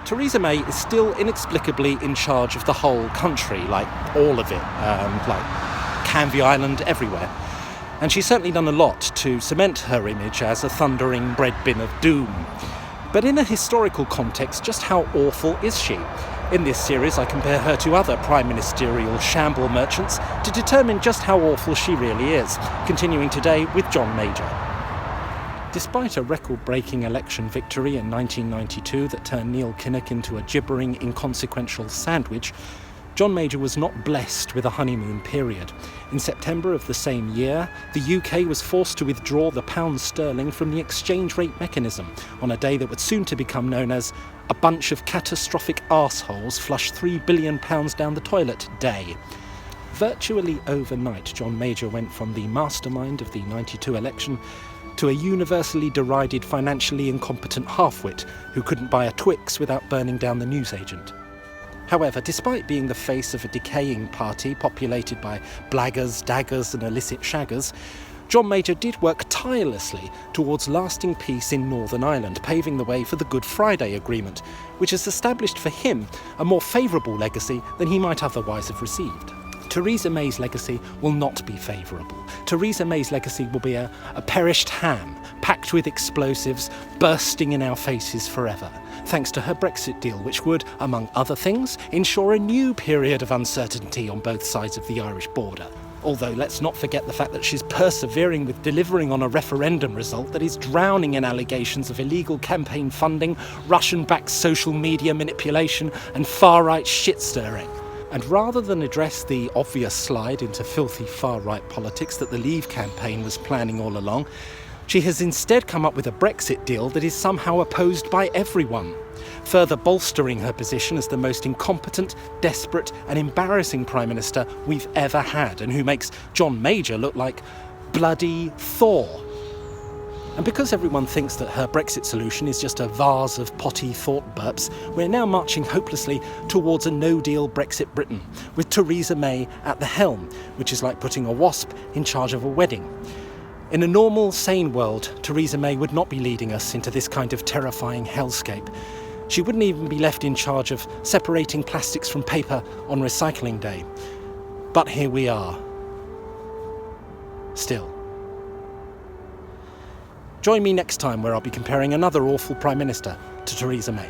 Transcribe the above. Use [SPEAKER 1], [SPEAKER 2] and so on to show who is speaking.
[SPEAKER 1] Theresa May is still inexplicably in charge of the whole country, like all of it, like Canvey Island, everywhere. And she's certainly done a lot to cement her image as a thundering bread bin of doom. But in a historical context, just how awful is she? In this series, I compare her to other prime ministerial shamble merchants to determine just how awful she really is, continuing today with John Major. Despite a record-breaking election victory in 1992 that turned Neil Kinnock into a gibbering, inconsequential sandwich, John Major was not blessed with a honeymoon period. In September of the same year, the UK was forced to withdraw the pound sterling from the exchange rate mechanism on a day that would soon to become known as a bunch of catastrophic arseholes flush £3 billion down the toilet day. Virtually overnight, John Major went from the mastermind of the 92 election to a universally derided, financially incompetent half-wit who couldn't buy a Twix without burning down the newsagent. However, despite being the face of a decaying party populated by blaggers, daggers and illicit shaggers, John Major did work tirelessly towards lasting peace in Northern Ireland, paving the way for the Good Friday Agreement, which has established for him a more favourable legacy than he might otherwise have received. Theresa May's legacy will not be favourable. Theresa May's legacy will be a perished ham, packed with explosives, bursting in our faces forever, thanks to her Brexit deal, which would, among other things, ensure a new period of uncertainty on both sides of the Irish border. Although let's not forget the fact that she's persevering with delivering on a referendum result that is drowning in allegations of illegal campaign funding, Russian-backed social media manipulation and far-right shit-stirring. And rather than address the obvious slide into filthy far-right politics that the Leave campaign was planning all along, she has instead come up with a Brexit deal that is somehow opposed by everyone, further bolstering her position as the most incompetent, desperate and embarrassing Prime Minister we've ever had, and who makes John Major look like bloody Thor. And because everyone thinks that her Brexit solution is just a vase of potty thought burps, we're now marching hopelessly towards a no-deal Brexit Britain, with Theresa May at the helm, which is like putting a wasp in charge of a wedding. In a normal, sane world, Theresa May would not be leading us into this kind of terrifying hellscape. She wouldn't even be left in charge of separating plastics from paper on recycling day. But here we are. Still. Join me next time where I'll be comparing another awful Prime Minister to Theresa May.